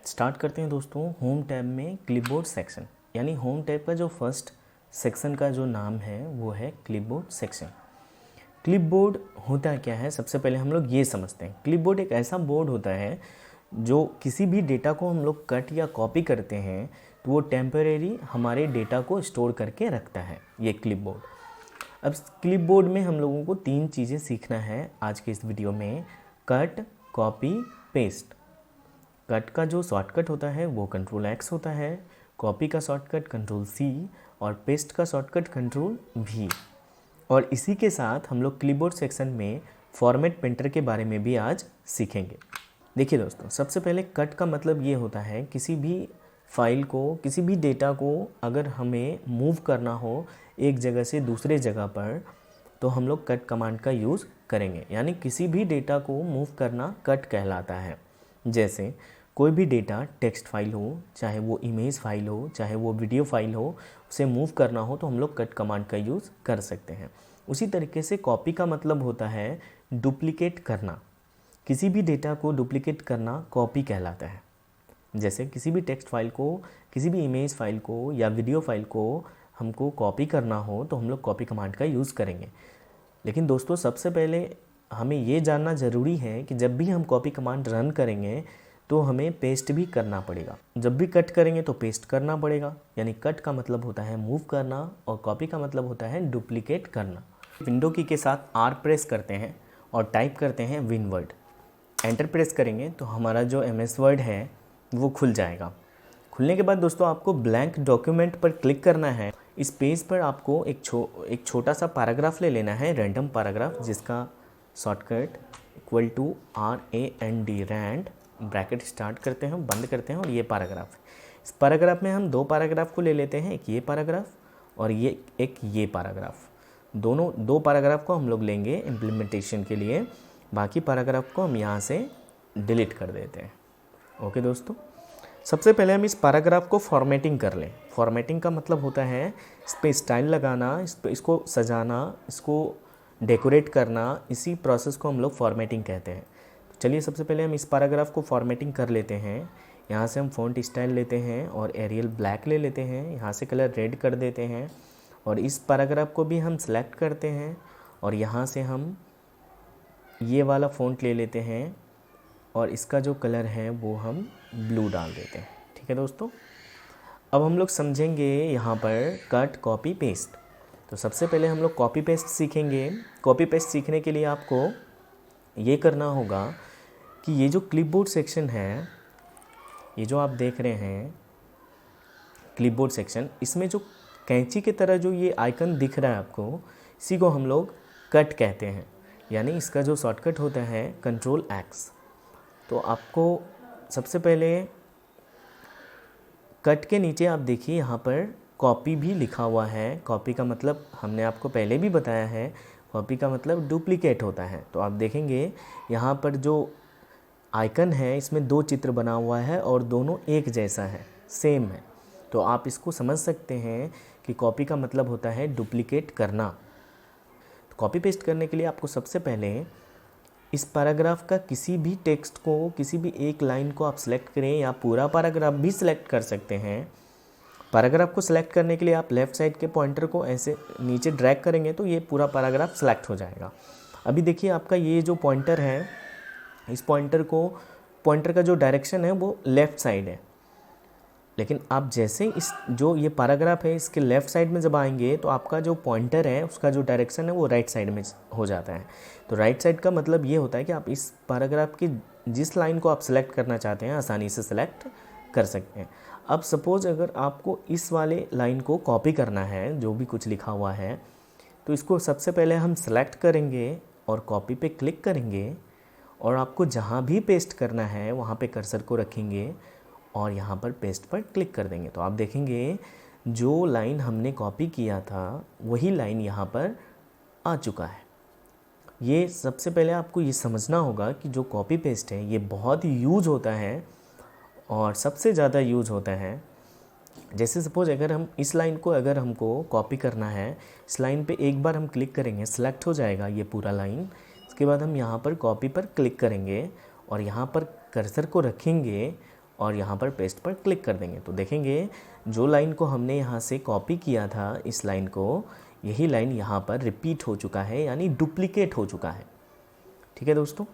Start करते हैं दोस्तों होम टैब में क्लिपबोर्ड सेक्शन। यानी होम टैब का जो फर्स्ट सेक्शन का जो नाम है वो है क्लिपबोर्ड सेक्शन। क्लिपबोर्ड होता क्या है, सबसे पहले हम लोग ये समझते हैं। क्लिपबोर्ड एक ऐसा बोर्ड होता है जो किसी भी डेटा को हम लोग कट या कॉपी करते हैं तो वो टेम्परेरी हमारे डेटा को स्टोर करके रखता है, ये क्लिपबोर्ड। अब क्लिपबोर्ड में हम लोगों को 3 चीज़ें सीखना है आज के इस वीडियो में। Cut, copy, paste. कट का जो शॉर्टकट होता है वो कंट्रोल एक्स होता है, कॉपी का शॉर्टकट कंट्रोल सी और पेस्ट का शॉर्टकट कंट्रोल वी। और इसी के साथ हम लोग क्लिपबोर्ड सेक्शन में फॉर्मेट पेंटर के बारे में भी आज सीखेंगे। देखिए दोस्तों, सबसे पहले कट का मतलब ये होता है किसी भी फाइल को, किसी भी डेटा को अगर हमें मूव करना हो एक जगह से दूसरे जगह पर तो हम लोग कट कमांड का यूज़ करेंगे। यानी किसी भी डेटा को मूव करना कट कहलाता है। जैसे कोई भी डेटा टेक्स्ट फाइल हो, चाहे वो इमेज फाइल हो, चाहे वो वीडियो फाइल हो, उसे मूव करना हो तो हम लोग कट कमांड का यूज़ कर सकते हैं। उसी तरीके से कॉपी का मतलब होता है डुप्लीकेट करना। किसी भी डेटा को डुप्लीकेट करना कॉपी कहलाता है। जैसे किसी भी टेक्स्ट फाइल को, किसी भी इमेज फाइल को या वीडियो फाइल को हमको कॉपी करना हो तो हम लोग कॉपी कमांड का यूज़ करेंगे। लेकिन दोस्तों, सबसे पहले हमें ये जानना ज़रूरी है कि जब भी हम कॉपी कमांड रन करेंगे तो हमें पेस्ट भी करना पड़ेगा। जब भी कट करेंगे तो पेस्ट करना पड़ेगा। यानी कट का मतलब होता है मूव करना और कॉपी का मतलब होता है डुप्लीकेट करना। विंडो की के साथ आर प्रेस करते हैं और टाइप करते हैं विनवर्ड। एंटर प्रेस करेंगे तो हमारा जो एमएस वर्ड है वो खुल जाएगा। खुलने के बाद दोस्तों आपको ब्लैंक डॉक्यूमेंट पर क्लिक करना है। इस पेज पर आपको एक छोटा सा पैराग्राफ ले लेना है, रैंडम पैराग्राफ, जिसका shortcut equal to RAND rand, bracket start करते हैं, बंद करते हैं और ये पैराग्राफ। इस पैराग्राफ में हम 2 पैराग्राफ को ले लेते हैं, एक ये पैराग्राफ और एक ये पैराग्राफ। दोनों 2 पैराग्राफ को हम लोग लेंगे इम्प्लीमेंटेशन के लिए, बाकी पैराग्राफ को हम यहाँ से डिलीट कर देते हैं। ओके दोस्तों, सबसे पहले हम इस पैराग्राफ को फॉर्मेटिंग कर लें। फॉर्मेटिंग का मतलब होता है इस पर स्टाइल लगाना, इसको सजाना, इसको डेकोरेट करना। इसी प्रोसेस को हम लोग फॉर्मेटिंग कहते हैं। तो चलिए सबसे पहले हम इस पैराग्राफ को फॉर्मेटिंग कर लेते हैं। यहाँ से हम फ़ॉन्ट स्टाइल लेते हैं और एरियल ब्लैक ले लेते हैं। यहाँ से कलर रेड कर देते हैं और इस पैराग्राफ को भी हम सेलेक्ट करते हैं और यहाँ से हम ये वाला फ़ॉन्ट ले लेते हैं और इसका जो कलर है वो हम ब्लू डाल देते हैं। ठीक है दोस्तों, अब हम लोग समझेंगे यहाँ पर कट, कॉपी, पेस्ट। तो सबसे पहले हम लोग कॉपी पेस्ट सीखेंगे। कॉपी पेस्ट सीखने के लिए आपको ये करना होगा कि ये जो क्लिपबोर्ड सेक्शन है, ये जो आप देख रहे हैं क्लिपबोर्ड सेक्शन, इसमें जो कैंची की तरह जो ये आइकन दिख रहा है आपको, इसी को हम लोग कट कहते हैं। यानी इसका जो शॉर्टकट होता है कंट्रोल एक्स। तो आपको सबसे पहले कट के नीचे आप देखिए यहाँ पर कॉपी भी लिखा हुआ है। कॉपी का मतलब हमने आपको पहले भी बताया है, कॉपी का मतलब डुप्लीकेट होता है। तो आप देखेंगे यहाँ पर जो आइकन है इसमें 2 चित्र बना हुआ है और दोनों एक जैसा है, सेम है। तो आप इसको समझ सकते हैं कि कॉपी का मतलब होता है डुप्लीकेट करना। तो कॉपी पेस्ट करने के लिए आपको सबसे पहले इस पैराग्राफ का किसी भी टेक्स्ट को, किसी भी एक लाइन को आप सेलेक्ट करें या पूरा पैराग्राफ भी सिलेक्ट कर सकते हैं। पैराग्राफ को सिलेक्ट करने के लिए आप लेफ़्ट साइड के पॉइंटर को ऐसे नीचे ड्रैग करेंगे तो ये पूरा पैराग्राफ सेलेक्ट हो जाएगा। अभी देखिए आपका ये जो पॉइंटर है, इस पॉइंटर का जो डायरेक्शन है वो लेफ़्ट साइड है। लेकिन आप जैसे इस जो ये पैराग्राफ है इसके लेफ़्ट साइड में जब आएंगे तो आपका जो पॉइंटर है उसका जो डायरेक्शन है वो राइट साइड में हो जाता है। तो राइट साइड का मतलब ये होता है कि आप इस पैराग्राफ की जिस लाइन को आप सेलेक्ट करना चाहते हैं आसानी से सेलेक्ट कर सकते हैं। अब सपोज़ अगर आपको इस वाले लाइन को कॉपी करना है, जो भी कुछ लिखा हुआ है, तो इसको सबसे पहले हम सेलेक्ट करेंगे और कॉपी पे क्लिक करेंगे और आपको जहाँ भी पेस्ट करना है वहाँ पे कर्सर को रखेंगे और यहाँ पर पेस्ट पर क्लिक कर देंगे। तो आप देखेंगे जो लाइन हमने कॉपी किया था वही लाइन यहाँ पर आ चुका है। ये सबसे पहले आपको ये समझना होगा कि जो कॉपी पेस्ट है ये बहुत यूज होता है और सबसे ज़्यादा यूज होता है। जैसे सपोज अगर हम इस लाइन को अगर हमको कॉपी करना है, इस लाइन पे एक बार हम क्लिक करेंगे, सेलेक्ट हो जाएगा ये पूरा लाइन। इसके बाद हम यहाँ पर कॉपी पर क्लिक करेंगे और यहाँ पर कर्सर को रखेंगे और यहाँ पर पेस्ट पर क्लिक कर देंगे तो देखेंगे जो लाइन को हमने यहाँ से कॉपी किया था, इस लाइन को, यही लाइन यहाँ पर रिपीट हो चुका है, यानी डुप्लीकेट हो चुका है। ठीक है दोस्तों,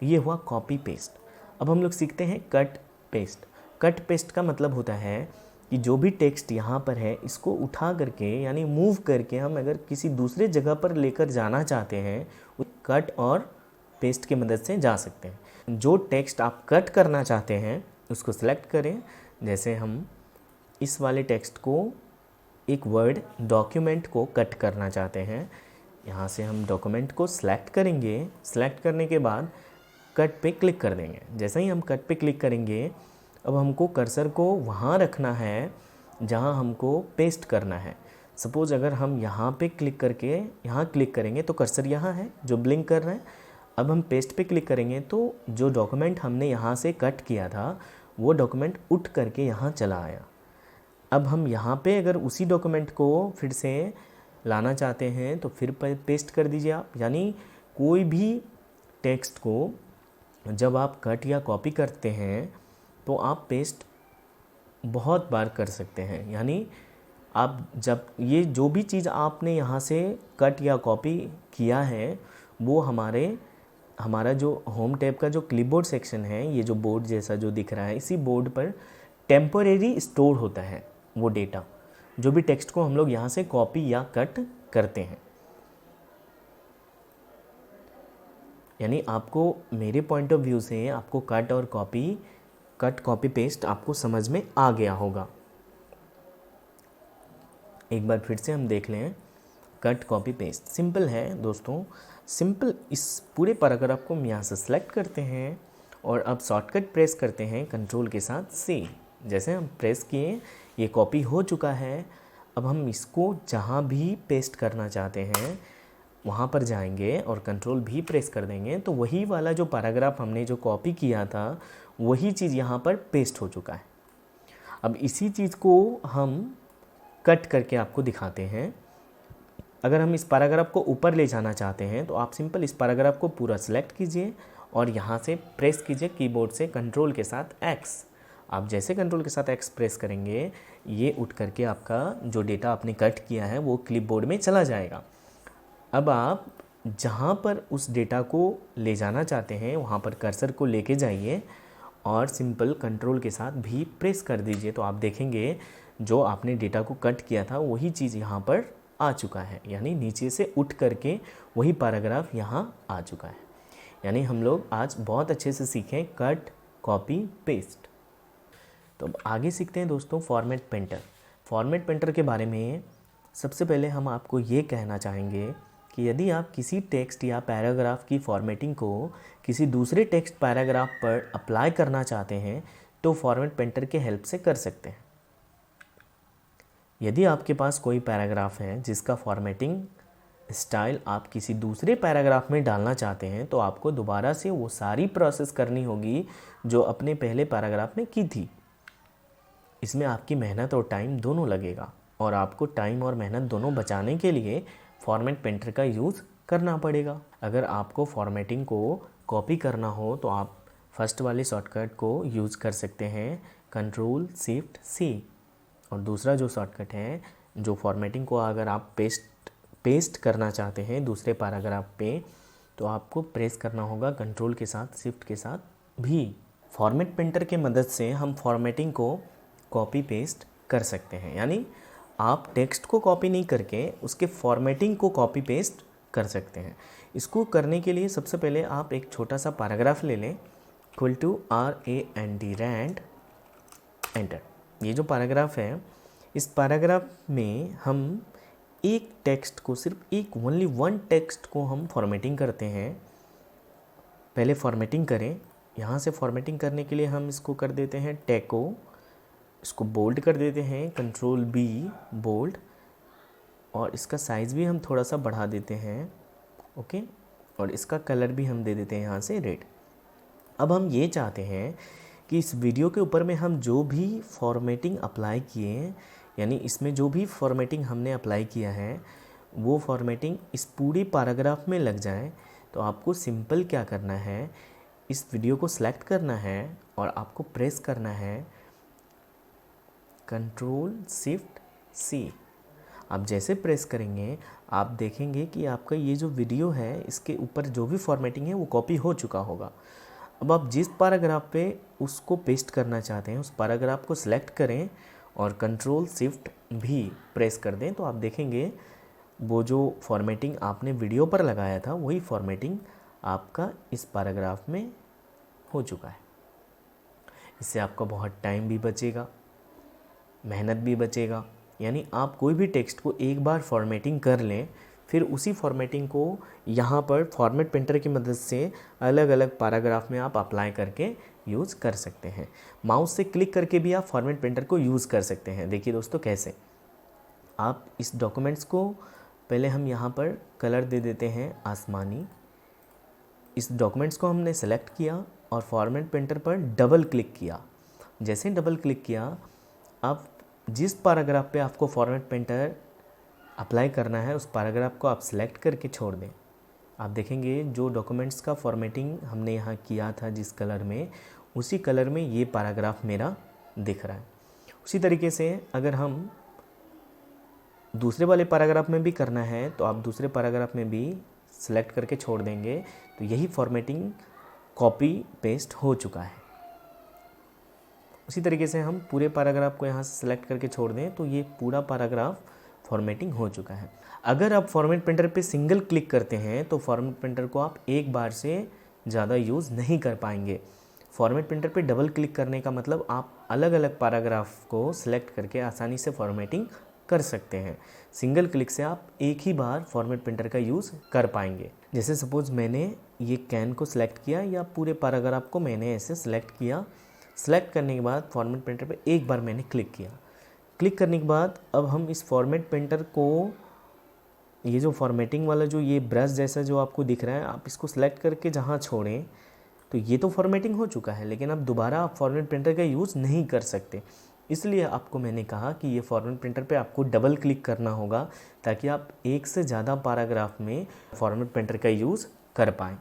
ये हुआ कॉपी पेस्ट। अब हम लोग सीखते हैं कट पेस्ट। कट पेस्ट का मतलब होता है कि जो भी टेक्स्ट यहाँ पर है इसको उठा करके यानी मूव करके हम अगर किसी दूसरे जगह पर लेकर जाना चाहते हैं, कट और पेस्ट की मदद से जा सकते हैं। जो टेक्स्ट आप कट करना चाहते हैं उसको सेलेक्ट करें। जैसे हम इस वाले टेक्स्ट को, एक वर्ड डॉक्यूमेंट को कट करना चाहते हैं, यहाँ से हम डॉक्यूमेंट को सिलेक्ट करेंगे। सिलेक्ट करने के बाद कट पे क्लिक कर देंगे। जैसे ही हम कट पे क्लिक करेंगे, अब हमको कर्सर को वहाँ रखना है जहाँ हमको पेस्ट करना है। सपोज़ अगर हम यहाँ पे क्लिक करके यहाँ क्लिक करेंगे तो कर्सर यहाँ है जो ब्लिंक कर रहा है। अब हम पेस्ट पे क्लिक करेंगे तो जो डॉक्यूमेंट हमने यहाँ से कट किया था वो डॉक्यूमेंट उठ करके यहाँ चला आया। अब हम यहाँ पे अगर उसी डॉक्यूमेंट को फिर से लाना चाहते हैं तो फिर पेस्ट कर दीजिए आप। यानी कोई भी टेक्स्ट को जब आप कट या कॉपी करते हैं तो आप पेस्ट बहुत बार कर सकते हैं। यानी आप जब ये जो भी चीज़ आपने यहाँ से कट या कॉपी किया है वो हमारा जो होम टैब का जो क्लिपबोर्ड सेक्शन है, ये जो बोर्ड जैसा जो दिख रहा है, इसी बोर्ड पर टेम्परेरी स्टोर होता है वो डेटा, जो भी टेक्स्ट को हम लोग यहाँ से कॉपी या कट करते हैं। यानी आपको मेरे पॉइंट ऑफ व्यू से आपको कट कॉपी पेस्ट आपको समझ में आ गया होगा। एक बार फिर से हम देख लें। कट कॉपी पेस्ट सिंपल है दोस्तों, सिंपल। इस पूरे पैराग्राफ को हम यहाँ से सेलेक्ट करते हैं और अब शॉर्टकट प्रेस करते हैं कंट्रोल के साथ C। जैसे हम प्रेस किए ये कॉपी हो चुका है। अब हम इसको जहाँ भी पेस्ट करना चाहते हैं वहाँ पर जाएंगे और कंट्रोल भी प्रेस कर देंगे तो वही वाला जो पैराग्राफ हमने जो कॉपी किया था वही चीज़ यहाँ पर पेस्ट हो चुका है। अब इसी चीज़ को हम कट करके आपको दिखाते हैं। अगर हम इस पैराग्राफ को ऊपर ले जाना चाहते हैं तो आप सिंपल इस पैराग्राफ को पूरा सिलेक्ट कीजिए और यहाँ से प्रेस कीजिए कीबोर्ड से कंट्रोल के साथ X। आप जैसे कंट्रोल के साथ X प्रेस करेंगे ये उठ करके आपका जो डेटा आपने कट किया है वो क्लिपबोर्ड में चला जाएगा। अब आप जहाँ पर उस डेटा को ले जाना चाहते हैं वहाँ पर कर्सर को लेके जाइए और सिंपल कंट्रोल के साथ भी प्रेस कर दीजिए तो आप देखेंगे जो आपने डेटा को कट किया था वही चीज़ यहाँ पर आ चुका है। यानी नीचे से उठ करके वही पैराग्राफ यहाँ आ चुका है। यानी हम लोग आज बहुत अच्छे से सीखें कट कॉपी पेस्ट। तो अब आगे सीखते हैं दोस्तों फॉर्मेट पेंटर। फॉर्मेट पेंटर के बारे में सबसे पहले हम आपको ये कहना चाहेंगे कि यदि आप किसी टेक्स्ट या पैराग्राफ की फॉर्मेटिंग को किसी दूसरे टेक्स्ट पैराग्राफ पर अप्लाई करना चाहते हैं तो फॉर्मेट पेंटर के हेल्प से कर सकते हैं। यदि आपके पास कोई पैराग्राफ है जिसका फॉर्मेटिंग स्टाइल आप किसी दूसरे पैराग्राफ में डालना चाहते हैं तो आपको दोबारा से वो सारी प्रोसेस करनी होगी जो अपने पहले पैराग्राफ में की थी। इसमें आपकी मेहनत और टाइम दोनों लगेगा और आपको टाइम और मेहनत दोनों बचाने के लिए फॉर्मेट पेंटर का यूज़ करना पड़ेगा। अगर आपको फॉर्मेटिंग को कॉपी करना हो तो आप फर्स्ट वाले शॉर्टकट को यूज़ कर सकते हैं कंट्रोल शिफ्ट C। और दूसरा जो शॉर्टकट है जो फॉर्मेटिंग को अगर आप पेस्ट करना चाहते हैं दूसरे पैराग्राफ पे तो आपको प्रेस करना होगा कंट्रोल के साथ शिफ्ट के साथ भी। फॉर्मेट पेंटर के मदद से हम फॉर्मेटिंग को कॉपी पेस्ट कर सकते हैं। यानी आप टेक्स्ट को कॉपी नहीं करके उसके फॉर्मेटिंग को कॉपी पेस्ट कर सकते हैं। इसको करने के लिए सबसे पहले आप एक छोटा सा पैराग्राफ ले लें RAND एंटर। ये जो पैराग्राफ है इस पैराग्राफ में हम एक टेक्स्ट को सिर्फ ओनली वन टेक्स्ट को हम फॉर्मेटिंग करते हैं। पहले फॉर्मेटिंग करें। यहाँ से फॉर्मेटिंग करने के लिए हम इसको कर देते हैं टेको, इसको बोल्ड कर देते हैं कंट्रोल B बोल्ड और इसका साइज़ भी हम थोड़ा सा बढ़ा देते हैं। ओके, और इसका कलर भी हम दे देते हैं यहाँ से रेड। अब हम ये चाहते हैं कि इस वीडियो के ऊपर में हम जो भी फॉर्मेटिंग अप्लाई किए यानी इसमें जो भी फॉर्मेटिंग हमने अप्लाई किया है वो फॉर्मेटिंग इस पूरे पैराग्राफ में लग जाए। तो आपको सिंपल क्या करना है, इस वीडियो को सिलेक्ट करना है और आपको प्रेस करना है Ctrl+Shift+C। आप जैसे प्रेस करेंगे आप देखेंगे कि आपका ये जो वीडियो है इसके ऊपर जो भी फॉर्मेटिंग है वो कॉपी हो चुका होगा। अब आप जिस पैराग्राफ पे उसको पेस्ट करना चाहते हैं उस पैराग्राफ को सिलेक्ट करें और Ctrl+Shift भी प्रेस कर दें, तो आप देखेंगे वो जो फॉर्मेटिंग आपने वीडियो पर लगाया था वही फॉर्मेटिंग आपका इस पैराग्राफ में हो चुका है। इससे आपका बहुत टाइम भी बचेगा, मेहनत भी बचेगा। यानी आप कोई भी टेक्स्ट को एक बार फॉर्मेटिंग कर लें, फिर उसी फॉर्मेटिंग को यहाँ पर फॉर्मेट पेंटर की मदद से अलग अलग पैराग्राफ में आप अप्लाई करके यूज़ कर सकते हैं। माउस से क्लिक करके भी आप फॉर्मेट पेंटर को यूज़ कर सकते हैं। देखिए दोस्तों कैसे, आप इस डॉक्यूमेंट्स को पहले हम यहाँ पर कलर दे देते हैं आसमानी। इस डॉक्यूमेंट्स को हमने सेलेक्ट किया और फॉर्मेट पेंटर पर डबल क्लिक किया। जैसे डबल क्लिक किया, आप जिस पैराग्राफ पे आपको फॉर्मेट पेंटर अप्लाई करना है उस पैराग्राफ को आप सिलेक्ट करके छोड़ दें। आप देखेंगे जो डॉक्यूमेंट्स का फॉर्मेटिंग हमने यहाँ किया था जिस कलर में, उसी कलर में ये पैराग्राफ मेरा दिख रहा है। उसी तरीके से अगर हम दूसरे वाले पैराग्राफ में भी करना है तो आप दूसरे पैराग्राफ में भी सिलेक्ट करके छोड़ देंगे, तो यही फॉर्मेटिंग कॉपी पेस्ट हो चुका है। उसी तरीके से हम पूरे पैराग्राफ को यहाँ से सिलेक्ट करके छोड़ दें तो ये पूरा पैराग्राफ फॉर्मेटिंग हो चुका है। अगर आप फॉर्मेट पेंटर पे सिंगल क्लिक करते हैं तो फॉर्मेट पेंटर को आप एक बार से ज़्यादा यूज़ नहीं कर पाएंगे। फॉर्मेट पेंटर पे डबल क्लिक करने का मतलब आप अलग अलग पैराग्राफ को सिलेक्ट करके आसानी से फॉर्मेटिंग कर सकते हैं। सिंगल क्लिक से आप एक ही बार फॉर्मेट पेंटर का यूज़ कर पाएंगे। जैसे सपोज़ मैंने ये कैन को सिलेक्ट किया या पूरे पैराग्राफ को मैंने ऐसे सिलेक्ट किया। सिलेक्ट करने के बाद फॉर्मेट पेंटर पे एक बार मैंने क्लिक किया। क्लिक करने के बाद अब हम इस फॉर्मेट पेंटर को, ये जो फॉर्मेटिंग वाला जो ये ब्रश जैसा जो आपको दिख रहा है, आप इसको सिलेक्ट करके जहाँ छोड़ें तो ये तो फॉर्मेटिंग हो चुका है, लेकिन अब दोबारा आप फॉर्मेट पेंटर का यूज़ नहीं कर सकते। इसलिए आपको मैंने कहा कि ये फॉर्मेट पेंटर पे आपको डबल क्लिक करना होगा ताकि आप एक से ज़्यादा पैराग्राफ में फॉर्मेट पेंटर का यूज़ कर पाएँ।